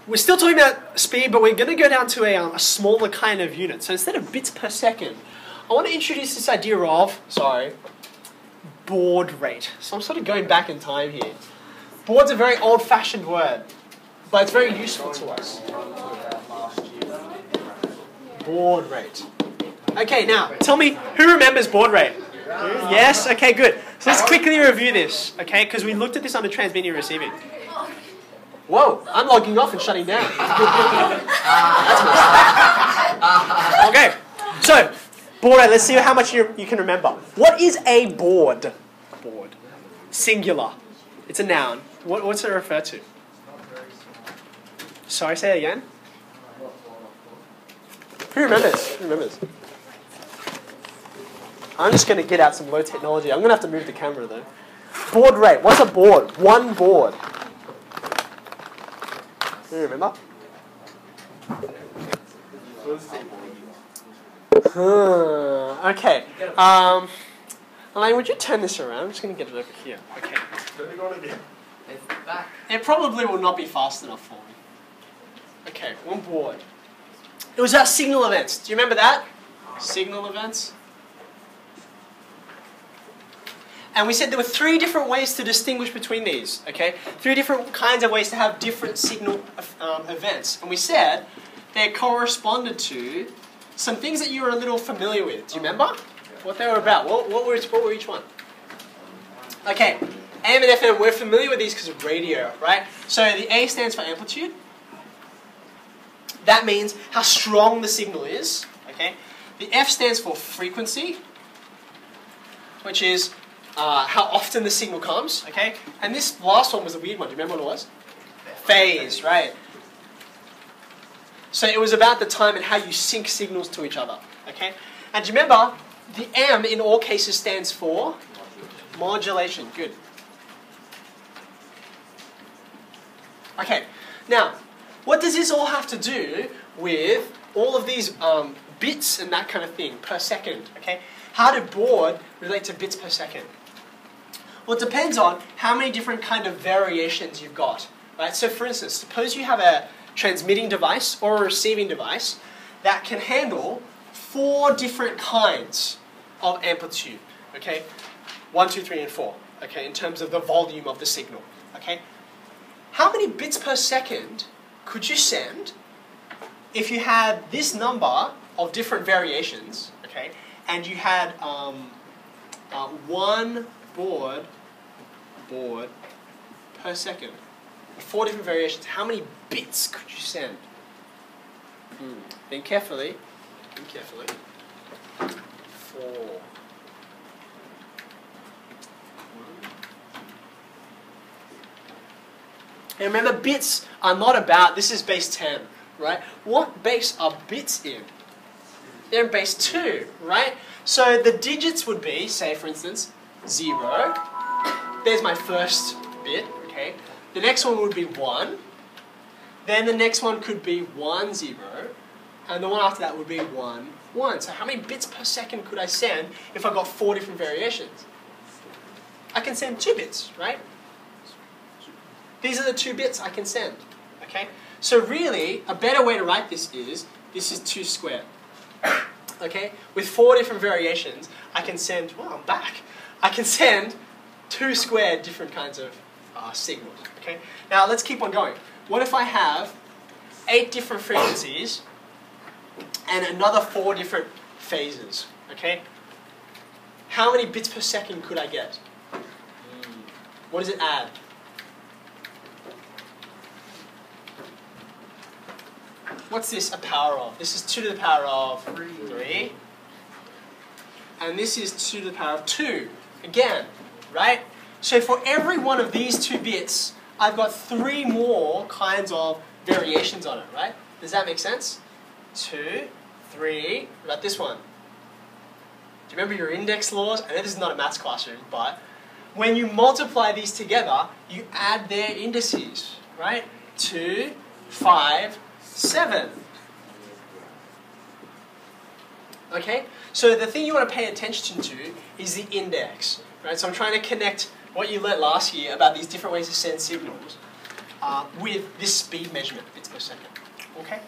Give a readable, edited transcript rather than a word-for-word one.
We're still talking about speed, but we're going to go down to a smaller kind of unit. So instead of bits per second, I want to introduce this idea of, baud rate. So I'm sort of going back in time here. Baud's a very old-fashioned word, but it's very useful to us. Baud rate. Okay, now, tell me, who remembers baud rate? Yes? Okay, good. So let's quickly review this, okay? Because we looked at this under transmitting and receiving. Whoa, I'm logging off and shutting down. Okay, so, baud rate, let's see how much you can remember. What is a baud? Baud. Singular. It's a noun. What's it refer to? Sorry, say it again. Who remembers? Who remembers? I'm just going to get out some low technology. I'm going to have to move the camera though. Baud rate. What's a baud? One baud. Do you remember? Okay. Elaine, would you turn this around? I'm just going to get it over here. Okay. It probably will not be fast enough for me. Okay, one baud. It was about signal events. Do you remember that? Signal events. And we said there were 3 different ways to distinguish between these, okay? 3 different kinds of ways to have different signal events. And we said they corresponded to some things that you were a little familiar with. Do you remember what they were about? What were each one? Okay, AM and FM, we're familiar with these because of radio, right? So the A stands for amplitude. That means how strong the signal is, okay? The F stands for frequency, which is how often the signal comes, okay? And this last one was a weird one. Do you remember what it was? Phase, right? So it was about the time and how you sync signals to each other, okay? And do you remember, the M in all cases stands for modulation. Good. Okay, now, what does this all have to do with all of these bits and that kind of thing per second, okay? How do baud relate to bits per second? Well, it depends on how many different kind of variations you've got, right? So for instance, suppose you have a transmitting device or a receiving device that can handle 4 different kinds of amplitude, okay? 1, 2, 3, and 4, okay, in terms of the volume of the signal, okay? How many bits per second could you send if you had this number of different variations, okay, and you had one baud per second, 4 different variations? How many bits could you send? Think carefully. Think carefully. 4. And remember, bits are not about, this is base 10, right? What base are bits in? They're in base 2, right? So the digits would be, say for instance, 0. There's my first bit, okay? The next one would be 1. Then the next one could be 1, 0. And the one after that would be 1, 1. So how many bits per second could I send if I got 4 different variations? I can send 2 bits, right? These are the 2 bits I can send, okay? So really, a better way to write this is 2 squared, okay? With 4 different variations, I can send, I'm back. I can send 2 squared different kinds of signals, okay? Now let's keep on going. What if I have 8 different frequencies and another 4 different phases, okay? How many bits per second could I get? What does it add? What's this a power of? This is 2 to the power of 3. And this is 2 to the power of 2. Again, right? So for every one of these 2 bits, I've got 3 more kinds of variations on it, right? Does that make sense? 2, 3, what about this one? Do you remember your index laws? I know this is not a maths classroom, but when you multiply these together, you add their indices, right? 2, 5, 7. Okay? So the thing you want to pay attention to is the index, right? So I'm trying to connect what you learnt last year about these different ways to send signals with this speed measurement, bits per second. Okay?